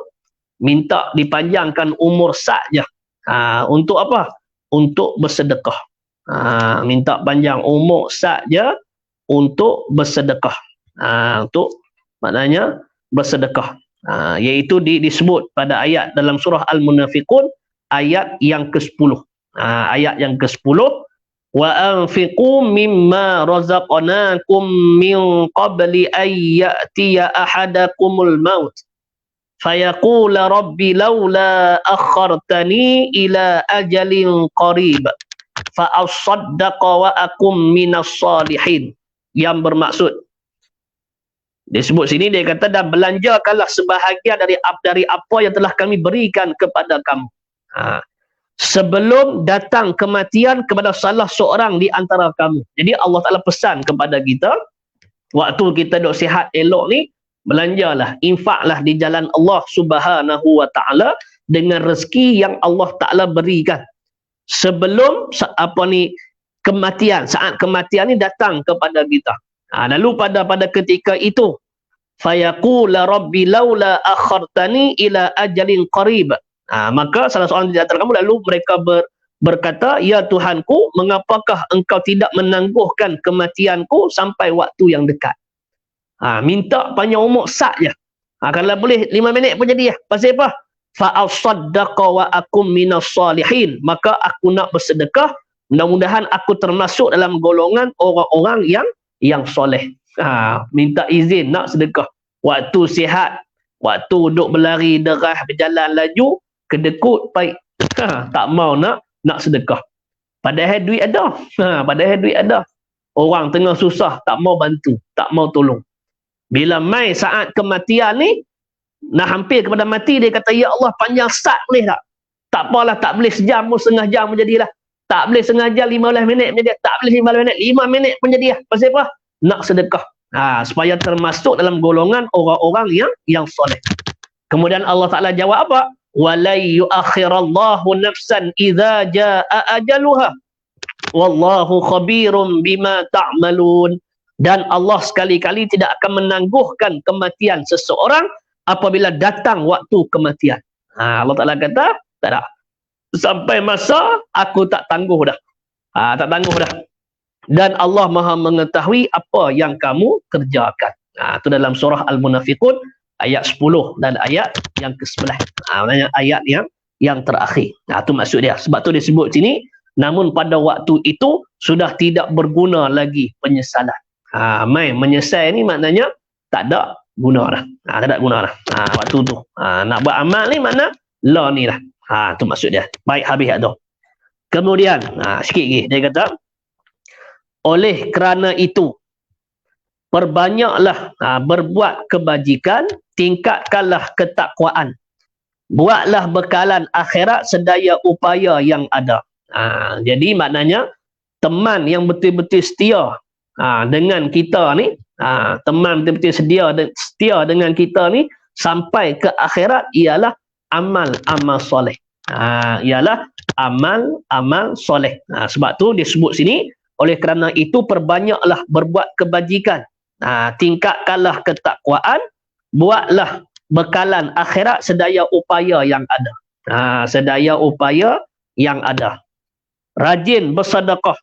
minta dipanjangkan umur saja. Untuk apa? Untuk bersedekah. Minta panjang umur saja untuk bersedekah. Untuk maknanya bersedekah. Iaitu disebut pada ayat dalam surah Al-Munafiqun, ayat yang ke-10. Ayat yang ke-10, wa anfiqu mimma razaqnakum min qabli an ya'tiya ahadakumul maut fayaqula rabbi laula akhartani ila ajalin qarib fa asaddaqa wa akum minas salihin. Yang bermaksud, disebut sini, dia kata, dan belanjakanlah sebahagian dari apa yang telah kami berikan kepada kamu sebelum datang kematian kepada salah seorang di antara kamu. Jadi Allah Ta'ala pesan kepada kita, waktu kita duk sihat elok ni, belanjalah, infaklah di jalan Allah Subhanahu wa Ta'ala dengan rezeki yang Allah Ta'ala berikan sebelum kematian, saat kematian ni datang kepada kita. Lalu pada ketika itu, fayaqula rabbi laula akhartani ila ajalin qarib. Maka salah seorang di antara kamu lalu mereka berkata, ya Tuhanku, mengapakah engkau tidak menangguhkan kematianku sampai waktu yang dekat? Minta panjang umur saja. Kalau boleh 5 minit pun jadi ya. Pasal apa? Fa asaddaqa wa akum minas salihin. Maka aku nak bersedekah, mudah-mudahan aku termasuk dalam golongan orang-orang yang soleh. Minta izin nak sedekah. Waktu sihat, waktu duduk berlari, derah, berjalan laju, kedekut, baik. Tak mau nak sedekah. Padahal duit ada. Padahal duit ada. Orang tengah susah, tak mau bantu, tak mau tolong. Bila mai saat kematian ni, nak hampir kepada mati, dia kata, ya Allah, panjang start boleh tak? Tak apalah, tak boleh sejam pun, setengah jam pun jadilah. Tak boleh setengah jam, 15 minit pun jadi. Tak boleh 15 minit, 5 minit pun jadi. Pasal apa? Nak sedekah. Supaya termasuk dalam golongan orang-orang yang soleh. Kemudian Allah Ta'ala jawab apa? وَلَنْ يُؤَخِّرَ اللَّهُ نَفْسًا إِذَا جَاءَ أَجَلُهَا وَاللَّهُ خَبِيرٌ بِمَا تَعْمَلُونَ. Dan Allah sekali-kali tidak akan menangguhkan kematian seseorang apabila datang waktu kematian. Allah Ta'ala kata, tak ada. Sampai masa aku tak tangguh dah. Tak tangguh dah. Dan Allah Maha mengetahui apa yang kamu kerjakan. Itu dalam surah Al-Munafiqun ayat 10 dan ayat yang ke-11. Maknanya ayat yang terakhir. Itu maksud dia. Sebab tu dia sebut sini, namun pada waktu itu sudah tidak berguna lagi penyesalan. Menyesal ni maknanya tak ada guna dah. Tak ada guna dah. Waktu tu. Nak buat amal ni makna la ni lah. Itu maksud dia. Baik, habis tu. Kemudian, sikit lagi. Dia kata, oleh kerana itu, perbanyaklah berbuat kebajikan, tingkatkanlah ketakwaan. Buatlah bekalan akhirat sedaya upaya yang ada. Jadi maknanya, teman yang betul-betul setia dengan kita ni, teman betul-betul setia dengan kita ni, sampai ke akhirat ialah amal-amal soleh. Ialah amal-amal soleh. Sebab tu disebut sini, oleh kerana itu perbanyaklah berbuat kebajikan, tingkatkanlah ketakwaan, buatlah bekalan akhirat sedaya upaya yang ada. Sedaya upaya yang ada. Rajin bersedekah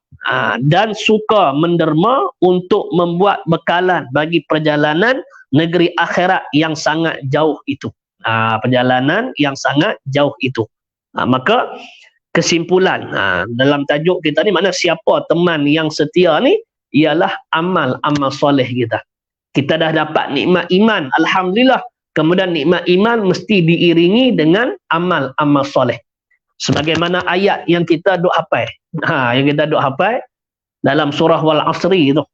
dan suka menderma untuk membuat bekalan bagi perjalanan negeri akhirat yang sangat jauh itu. Perjalanan yang sangat jauh itu. Maka kesimpulan dalam tajuk kita ni, mana siapa teman yang setia ni, ialah amal-amal soleh kita. Kita dah dapat nikmat iman, alhamdulillah. Kemudian nikmat iman mesti diiringi dengan amal-amal soleh. Sebagaimana ayat yang kita duk hafal. Yang kita duk hafal dalam surah Wal Asri itu.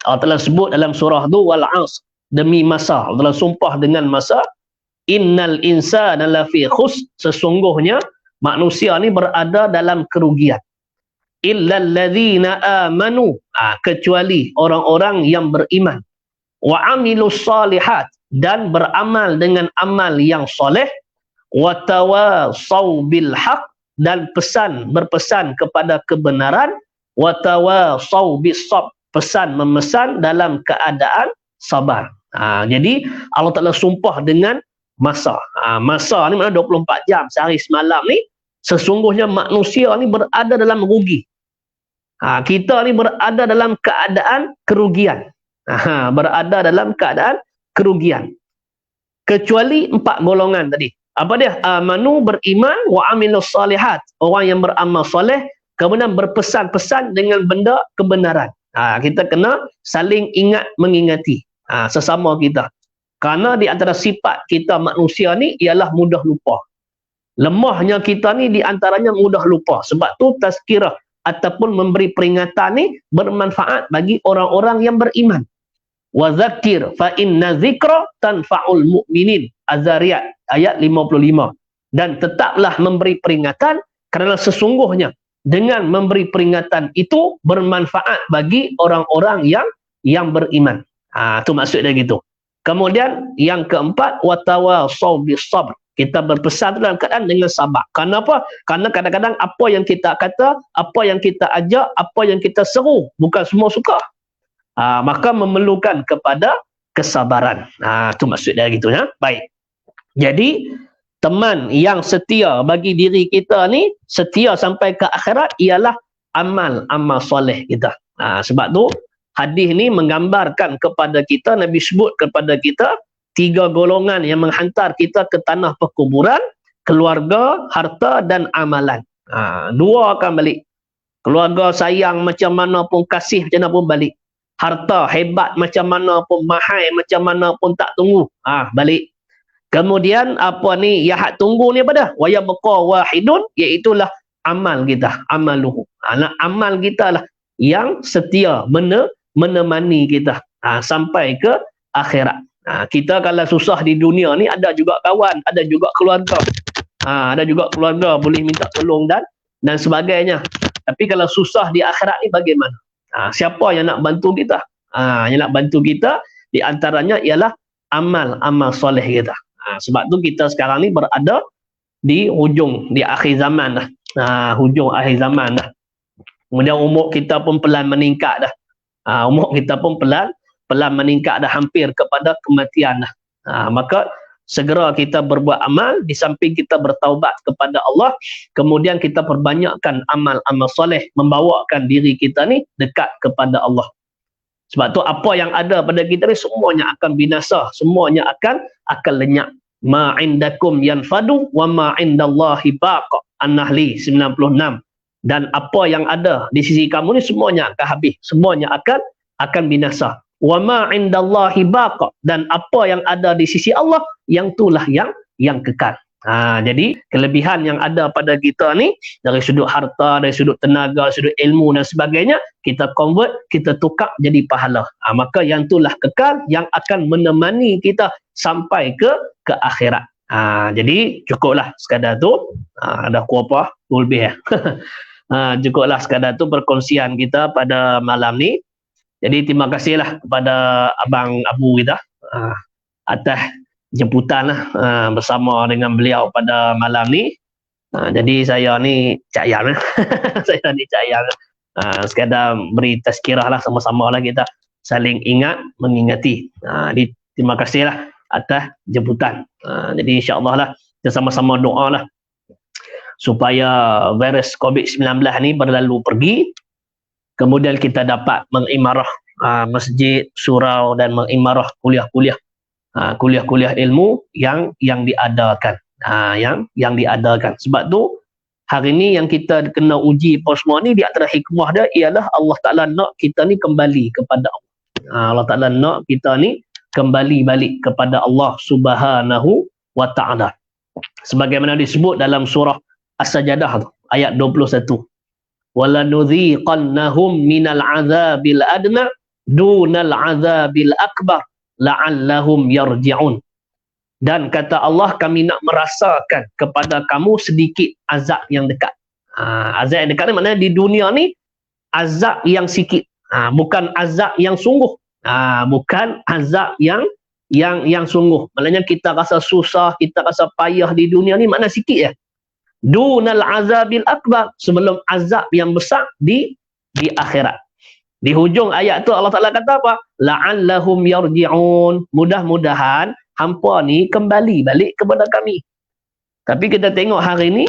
Allah telah sebut dalam surah tu, Wal Asr, demi masa. Allah telah sumpah dengan masa. Innal insana lafi khusr, sesungguhnya manusia ni berada dalam kerugian. Illal ladzina amanu, kecuali orang-orang yang beriman. Wa amilus salihat, dan beramal dengan amal yang soleh. Wa tawassaw bil haq, dan berpesan kepada kebenaran. Wa tawassaw bis sabr, pesan memesan dalam keadaan sabar. Jadi Allah Ta'ala sumpah dengan masa. Masa ni mana 24 jam sehari semalam ni, sesungguhnya manusia ni berada dalam rugi. Kita ni berada dalam keadaan kerugian. Berada dalam keadaan kerugian. Kecuali 4 golongan tadi. Apa dia? Amanu, beriman, wa amilus salihat. Orang yang beramal soleh, kemudian berpesan-pesan dengan benda kebenaran. Kita kena saling ingat mengingati sesama kita. Karena di antara sifat kita manusia ni ialah mudah lupa. Lemahnya kita ni di antaranya mudah lupa. Sebab tu tazkirah ataupun memberi peringatan ni bermanfaat bagi orang-orang yang beriman. Wa dzakir fa inna dzikra tanfa'ul mu'minin. Az-Zariyat ayat 55. Dan tetaplah memberi peringatan kerana sesungguhnya dengan memberi peringatan itu bermanfaat bagi orang-orang yang beriman. Itu maksud dia gitu. Kemudian yang keempat, watawassaw bis sabr. Kita berpesan dalam keadaan dengan sabar. Kenapa? Karena kadang-kadang apa yang kita kata, apa yang kita ajak, apa yang kita seru, bukan semua suka. Maka memerlukan kepada kesabaran. Itu maksud dia gitu ya. Baik. Jadi teman yang setia bagi diri kita ni, setia sampai ke akhirat, ialah amal soleh kita. Sebab tu hadis ni menggambarkan kepada kita, Nabi sebut kepada kita 3 golongan yang menghantar kita ke tanah perkuburan: keluarga, harta dan amalan. 2 akan balik. Keluarga sayang macam mana pun, kasih macam mana pun balik. harta hebat macam mana pun, mahal macam mana pun tak tunggu. Balik. Kemudian apa ni yang hak tunggu ni apa dah? Wa yabqa wahidun, iaitulah amal kita, amaluhu. Amal kita lah yang setia menemani kita sampai ke akhirat. Kita kalau susah di dunia ni ada juga kawan, ada juga keluarga. Ada juga keluarga boleh minta tolong dan sebagainya. Tapi kalau susah di akhirat ni bagaimana? Siapa yang nak bantu kita? Yang nak bantu kita di antaranya ialah amal soleh kita. Sebab tu kita sekarang ni berada di hujung, di akhir zaman dah. Hujung akhir zaman dah. Kemudian umur kita pun pelan meningkat dah. Umur kita pun pelan meningkat dah, hampir kepada kematian dah. Maka segera kita berbuat amal, di samping kita bertaubat kepada Allah, kemudian kita perbanyakkan amal-amal soleh, membawakan diri kita ni dekat kepada Allah. Sebab tu apa yang ada pada kita ni semuanya akan binasa, semuanya akan lenyap. Ma indakum yanfadu wa ma indallahi baqa. An-Nahli 96. Dan apa yang ada di sisi kamu ni semuanya akan habis, semuanya akan binasa. Wa ma indallahi baqa, dan apa yang ada di sisi Allah yang itulah yang kekal. Jadi kelebihan yang ada pada kita ni dari sudut harta, dari sudut tenaga, dari sudut ilmu dan sebagainya, kita convert, kita tukar jadi pahala. Maka yang itulah kekal, yang akan menemani kita sampai ke akhirat. Jadi cukuplah sekadar tu. Dah kuapa tu lebih cukuplah sekadar tu perkongsian kita pada malam ni. Jadi terima kasihlah kepada Abang Abu kita atas jemputan bersama dengan beliau pada malam ni. Jadi saya ni Cak Yan saya ni Cak Yan sekadar beri tazkirah lah, sama-sama lah kita saling ingat mengingati. Jadi terima kasihlah atas jemputan. Jadi insya-Allah lah kita sama-sama doa lah supaya virus COVID-19 ni berlalu pergi, kemudian kita dapat mengimarah masjid, surau dan mengimarah kuliah-kuliah ilmu yang diadakan. Yang diadakan. Sebab tu hari ni yang kita kena uji apa semua ni, di antara hikmah dia ialah Allah Ta'ala nak kita ni kembali kepada Allah. Allah Ta'ala nak kita ni kembali balik kepada Allah Subhanahu wa Ta'ala. Sebagaimana disebut dalam surah As-Sajdah ayat 21. وَلَنُذِيقَنَّهُمْ مِنَ الْعَذَابِ الْأَدْنَى دُونَ الْعَذَابِ الْأَكْبَرِ لَعَلَّهُمْ يَرْجِعُونَ. Dan kata Allah, kami nak merasakan kepada kamu sedikit azab yang dekat. Azab yang dekat ni maknanya di dunia ni azab yang sikit, bukan azab yang sungguh. Bukan azab yang sungguh. Maknanya kita rasa susah, kita rasa payah di dunia ni makna sikit ya. Dunal azabil akbar, sebelum azab yang besar di akhirat. Di hujung ayat tu Allah Ta'ala kata apa? La'allahum yarji'un. Mudah-mudahan hampa ni kembali balik kepada kami. Tapi kita tengok hari ni,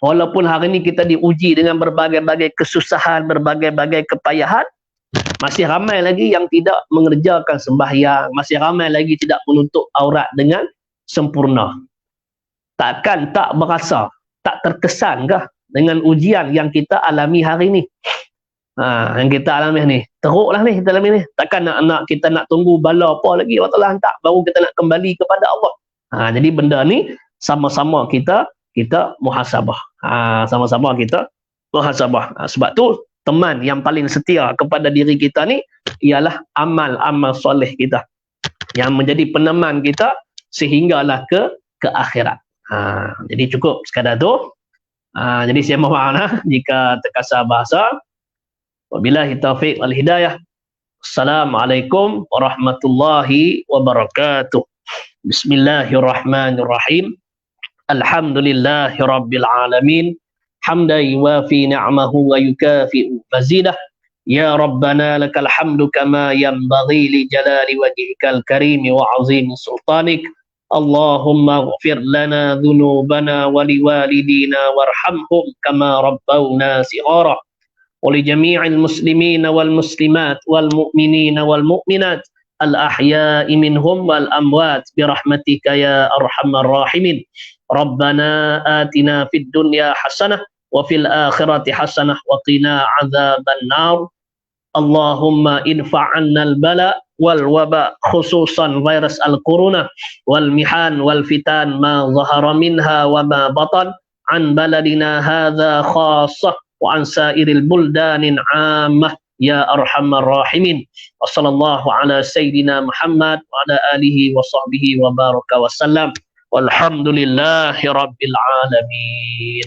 walaupun hari ni kita diuji dengan berbagai-bagai kesusahan, berbagai-bagai kepayahan, masih ramai lagi yang tidak mengerjakan sembahyang, masih ramai lagi tidak menutup aurat dengan sempurna. Takkan tak berasa, tak terkesankah dengan ujian yang kita alami hari ni? Yang kita alami ni, teruklah ni kita alami ni. Takkan nak kita nak tunggu bala apa lagi Allah Ta'ala hantar baru kita nak kembali kepada Allah. Jadi benda ni sama-sama kita muhasabah. Sama-sama kita muhasabah. Sebab tu teman yang paling setia kepada diri kita ni ialah amal-amal soleh kita yang menjadi peneman kita sehinggalah ke akhirat. Jadi cukup sekadar tu. Jadi saya mohon jika terkasar bahasa. Wabillahi taufiq wal hidayah. Assalamualaikum warahmatullahi wabarakatuh. Bismillahirrahmanirrahim. Alhamdulillahi rabbil alamin. Hamdan yuwafi ni'amahu wa yukafi'u mazidah. Ya Rabbana lakal hamdu kama yanbaghi li jalali wajhikal karim wa azim sultanik. Allahumma ighfir lana dhunubana wa liwalidina warhamhum kama rabbawna sighara. ولجميع المسلمين والمسلمات والمؤمنين والمؤمنات الأحياء منهم والأموات برحمتك يا أرحم الراحمين. ربنا آتنا في الدنيا حسنة وفي الآخرة حسنة وقنا عذاب النار. Allahumma infa'annal bala wal waba khususan virus al-corona wal mihan wal fitan ma zahara minha wa ma batan an baladina hadha khassah wa an sairil buldanin ammah ya arhamar rahimin. Wa sallallahu ala sayyidina Muhammad wa ala alihi wa sahbihi wa baraka wa sallam. Walhamdulillahi rabbil alamin.